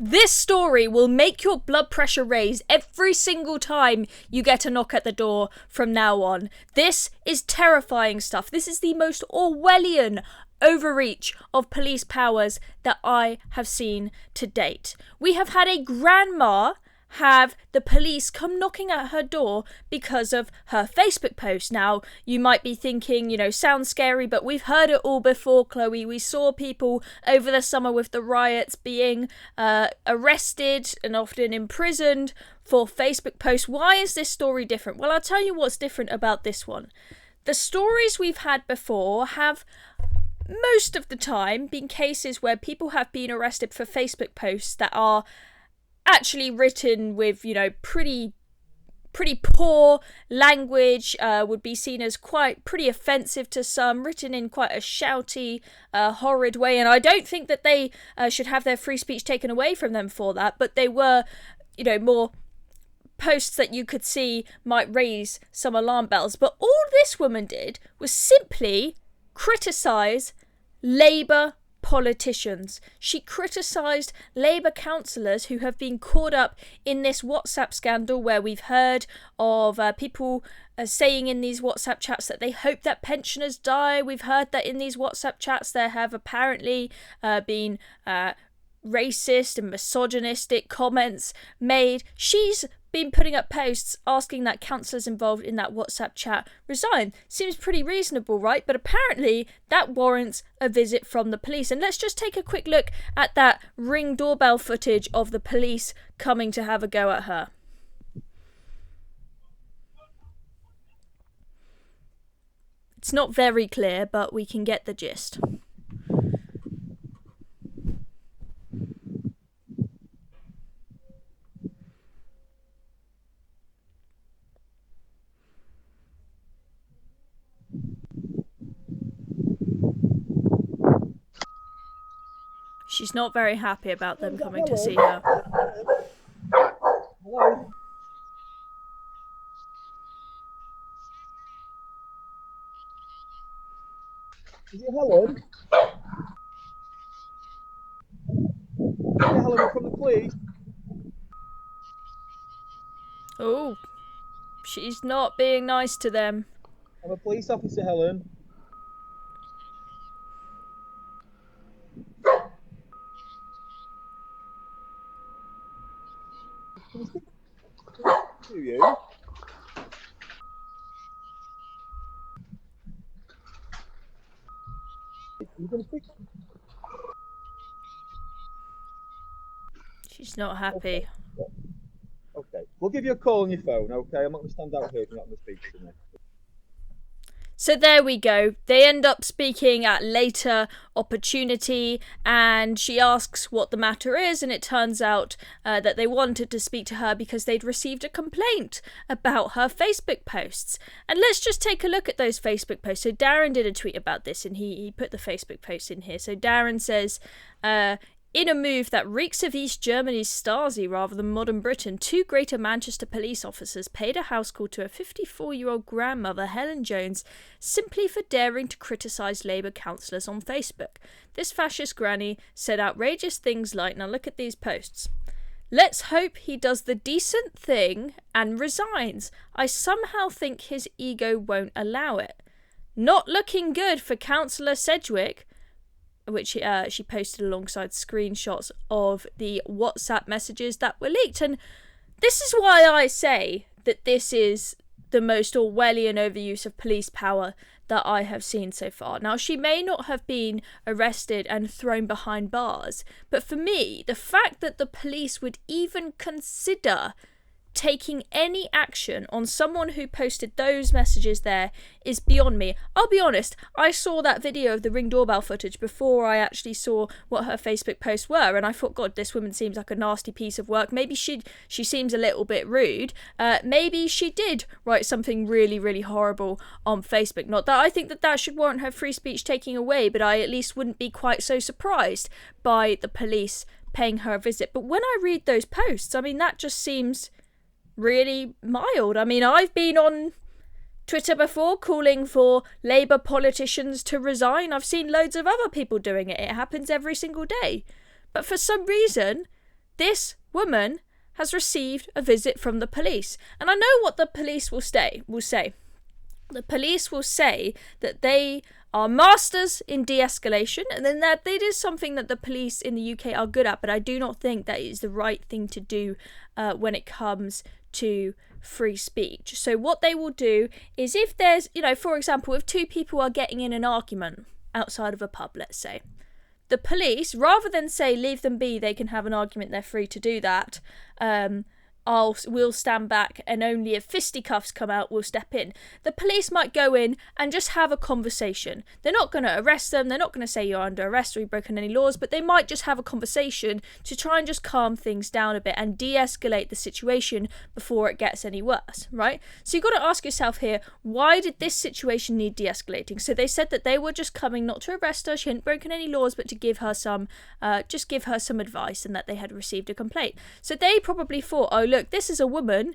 This story will make your blood pressure raise every single time you get a knock at the door from now on. This is terrifying stuff. This is the most Orwellian overreach of police powers that I have seen to date. We have had a grandma have the police come knocking at her door because of her Facebook post. Now, you might be thinking, sounds scary, but we've heard it all before, Chloe. We saw people over the summer with the riots being arrested and often imprisoned for Facebook posts. Why is this story different? Well, I'll tell you what's different about this one. The stories we've had before have most of the time been cases where people have been arrested for Facebook posts that are actually written with, pretty poor language, would be seen as pretty offensive to some, written in quite a shouty, horrid way. And I don't think that they should have their free speech taken away from them for that, but they were, more posts that you could see might raise some alarm bells. But all this woman did was simply criticise Labour politicians. She criticised Labour councillors who have been caught up in this WhatsApp scandal, where we've heard of people saying in these WhatsApp chats that they hope that pensioners die. We've heard that in these WhatsApp chats there have apparently been racist and misogynistic comments made. She's been putting up posts asking that councillors involved in that WhatsApp chat resign. Seems pretty reasonable, right? But apparently that warrants a visit from the police. And let's just take a quick look at that Ring doorbell footage of the police coming to have a go at her. It's not very clear, but we can get the gist. She's not very happy about them coming to see her. Hello? Is it Helen? Yeah, Helen, we're from the police. Oh, she's not being nice to them. I'm a police officer, Helen. To you. You gonna speak? She's not happy. Okay, we'll give you a call on your phone, okay? I'm not going to stand out here if you're not going to speak to me. So there we go. They end up speaking at later opportunity, and she asks what the matter is, and it turns out that they wanted to speak to her because they'd received a complaint about her Facebook posts. And let's just take a look at those Facebook posts. So Darren did a tweet about this, and he put the Facebook post in here. So Darren says, in a move that reeks of East Germany's Stasi rather than modern Britain, two Greater Manchester police officers paid a house call to a 54-year-old grandmother, Helen Jones, simply for daring to criticise Labour councillors on Facebook. This fascist granny said outrageous things like, now look at these posts, "Let's hope he does the decent thing and resigns. I somehow think his ego won't allow it. Not looking good for Councillor Sedgwick," which she posted alongside screenshots of the WhatsApp messages that were leaked. And this is why I say that this is the most Orwellian overuse of police power that I have seen so far. Now, she may not have been arrested and thrown behind bars, but for me, the fact that the police would even consider taking any action on someone who posted those messages there is beyond me. I'll be honest, I saw that video of the Ring doorbell footage before I actually saw what her Facebook posts were, and I thought, God, this woman seems like a nasty piece of work. Maybe she seems a little bit rude. Maybe she did write something really, really horrible on Facebook. Not that I think that should warrant her free speech taking away, but I at least wouldn't be quite so surprised by the police paying her a visit. But when I read those posts, I mean, that just seems really mild. I mean, I've been on Twitter before calling for Labour politicians to resign. I've seen loads of other people doing it. It happens every single day. But for some reason, this woman has received a visit from the police. And I know what the police will say. The police will say that they are masters in de-escalation, and then that it is something that the police in the UK are good at, but I do not think that is the right thing to do when it comes to free speech. So what they will do is, if there's, for example, if two people are getting in an argument outside of a pub, let's say, the police, rather than say leave them be, they can have an argument, they're free to do that, we'll stand back, and only if fisticuffs come out we'll step in. The police might go in and just have a conversation. They're not going to arrest them, they're not going to say you're under arrest or you've broken any laws, but they might just have a conversation to try and just calm things down a bit and de-escalate the situation before it gets any worse, right? So you've got to ask yourself here, why did this situation need de-escalating? So they said that they were just coming not to arrest her, she hadn't broken any laws, but to give her some advice, and that they had received a complaint. So they probably thought, oh look, this is a woman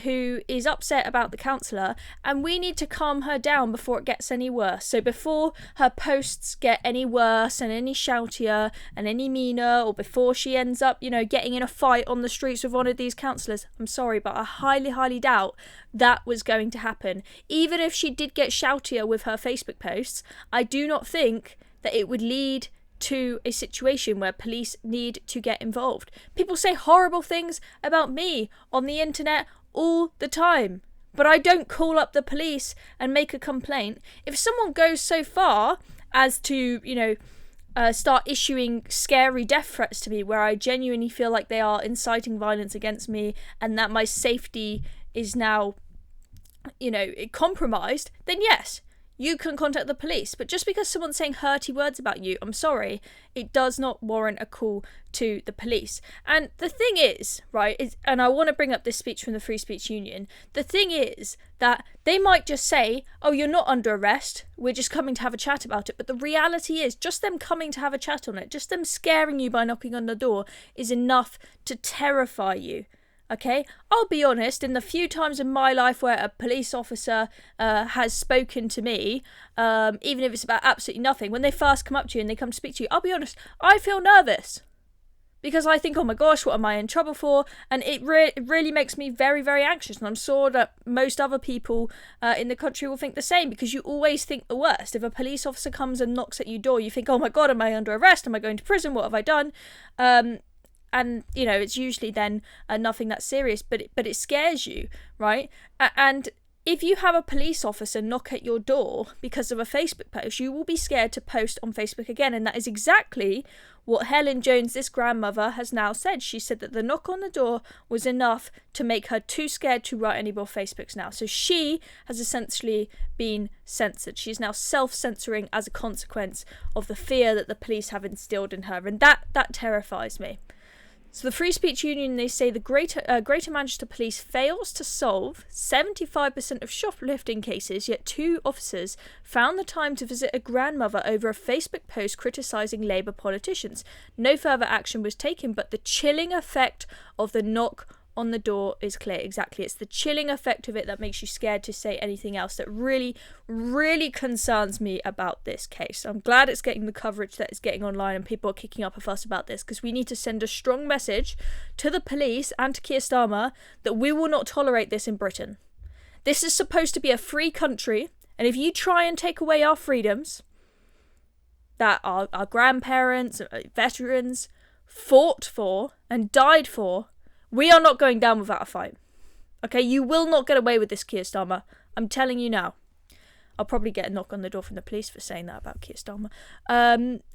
who is upset about the counsellor, and we need to calm her down before it gets any worse. So before her posts get any worse and any shoutier and any meaner, or before she ends up, getting in a fight on the streets with one of these counsellors, I'm sorry, but I highly, highly doubt that was going to happen. Even if she did get shoutier with her Facebook posts, I do not think that it would lead to a situation where police need to get involved. People say horrible things about me on the internet all the time, but I don't call up the police and make a complaint. If someone goes so far as to, start issuing scary death threats to me, where I genuinely feel like they are inciting violence against me and that my safety is now, compromised, then yes, you can contact the police. But just because someone's saying hurty words about you, I'm sorry, it does not warrant a call to the police. And the thing is, right, and I want to bring up this speech from the Free Speech Union, the thing is that they might just say, oh, you're not under arrest, we're just coming to have a chat about it. But the reality is, just them coming to have a chat on it, just them scaring you by knocking on the door, is enough to terrify you. Okay, I'll be honest, in the few times in my life where a police officer has spoken to me, even if it's about absolutely nothing, when they first come up to you and they come to speak to you, I'll be honest, I feel nervous. Because I think, oh my gosh, what am I in trouble for? And it really makes me very, very anxious. And I'm sure that most other people in the country will think the same, because you always think the worst. If a police officer comes and knocks at your door, you think, oh my God, am I under arrest? Am I going to prison? What have I done? And, it's usually then nothing that serious, but it scares you, right? And if you have a police officer knock at your door because of a Facebook post, you will be scared to post on Facebook again. And that is exactly what Helen Jones, this grandmother, has now said. She said that the knock on the door was enough to make her too scared to write any more Facebooks now. So she has essentially been censored. She's now self-censoring as a consequence of the fear that the police have instilled in her. And that terrifies me. So the Free Speech Union, they say the Greater Manchester Police fails to solve 75% of shoplifting cases, yet 2 officers found the time to visit a grandmother over a Facebook post criticising Labour politicians. No further action was taken, but the chilling effect of the knock on the door is clear. Exactly, it's the chilling effect of it that makes you scared to say anything else. That really, really concerns me about this case. I'm glad it's getting the coverage that it's getting online and people are kicking up a fuss about this, because we need to send a strong message to the police and to Keir Starmer that we will not tolerate this in Britain. This is supposed to be a free country, and if you try and take away our freedoms that our grandparents, veterans fought for and died for, we are not going down without a fight. Okay, you will not get away with this, Keir Starmer. I'm telling you now. I'll probably get a knock on the door from the police for saying that about Keir Starmer.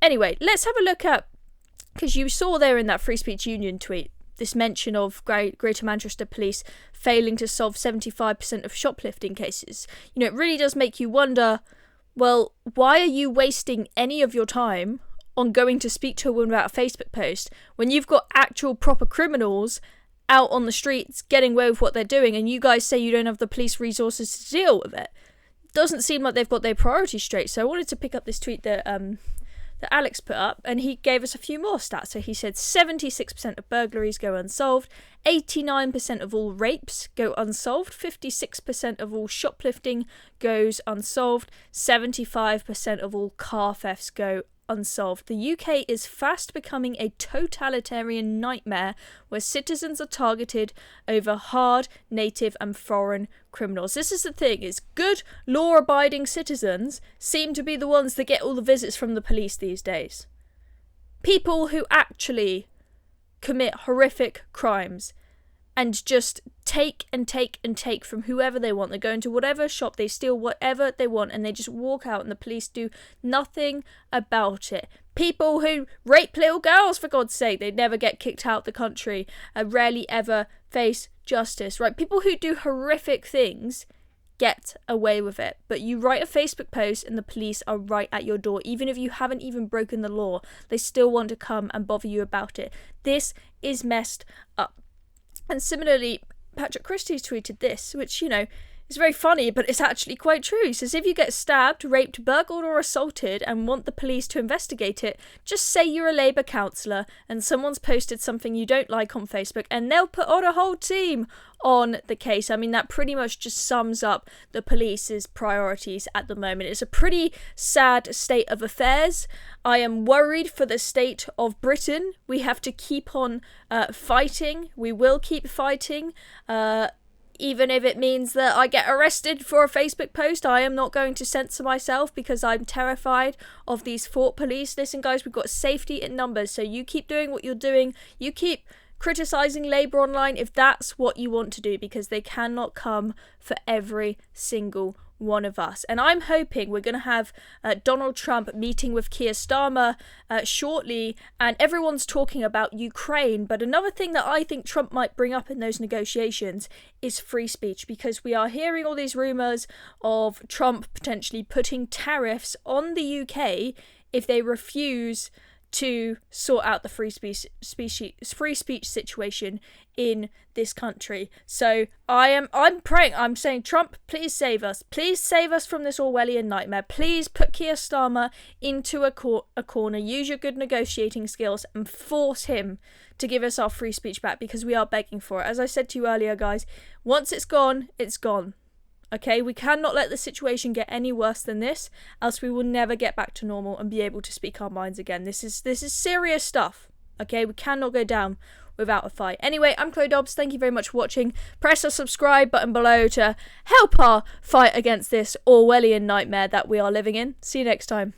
Anyway, let's have a look at, because you saw there in that Free Speech Union tweet, this mention of Greater Manchester Police failing to solve 75% of shoplifting cases. It really does make you wonder, well, why are you wasting any of your time on going to speak to a woman about a Facebook post when you've got actual proper criminals out on the streets getting away with what they're doing, and you guys say you don't have the police resources to deal with it? Doesn't seem like they've got their priorities straight. So I wanted to pick up this tweet that Alex put up, and he gave us a few more stats. So he said 76% of burglaries go unsolved, 89% of all rapes go unsolved, 56% of all shoplifting goes unsolved, 75% of all car thefts go unsolved. The UK is fast becoming a totalitarian nightmare where citizens are targeted over hard native and foreign criminals. This is the thing, is good law-abiding citizens seem to be the ones that get all the visits from the police these days. People who actually commit horrific crimes and just take and take and take from whoever they want. They go into whatever shop, they steal whatever they want, and they just walk out and the police do nothing about it. People who rape little girls, for God's sake, they never get kicked out the country, rarely ever face justice, right? People who do horrific things get away with it. But you write a Facebook post and the police are right at your door. Even if you haven't even broken the law, they still want to come and bother you about it. This is messed up. And similarly, Patrick Christie's tweeted this, which, is very funny, but it's actually quite true. He says, if you get stabbed, raped, burgled or assaulted and want the police to investigate it, just say you're a Labour councillor and someone's posted something you don't like on Facebook and they'll put on a whole team on the case. I mean, that pretty much just sums up the police's priorities at the moment. It's a pretty sad state of affairs. I am worried for the state of Britain. We have to keep on fighting. We will keep fighting. Even if it means that I get arrested for a Facebook post, I am not going to censor myself because I'm terrified of these fort police. Listen, guys, we've got safety in numbers, so you keep doing what you're doing. You keep criticising Labour online if that's what you want to do, because they cannot come for every single one of us. And I'm hoping we're going to have Donald Trump meeting with Keir Starmer shortly, and everyone's talking about Ukraine. But another thing that I think Trump might bring up in those negotiations is free speech, because we are hearing all these rumours of Trump potentially putting tariffs on the UK if they refuse to sort out the free speech situation in this country. So I'm praying, I'm saying, Trump, please save us. Please save us from this Orwellian nightmare. Please put Keir Starmer into a corner. Use your good negotiating skills and force him to give us our free speech back, because we are begging for it. As I said to you earlier, guys, once it's gone, it's gone. Okay, we cannot let the situation get any worse than this, else we will never get back to normal and be able to speak our minds again. This is serious stuff. Okay, we cannot go down without a fight. Anyway, I'm Chloe Dobbs. Thank you very much for watching. Press the subscribe button below to help our fight against this Orwellian nightmare that we are living in. See you next time.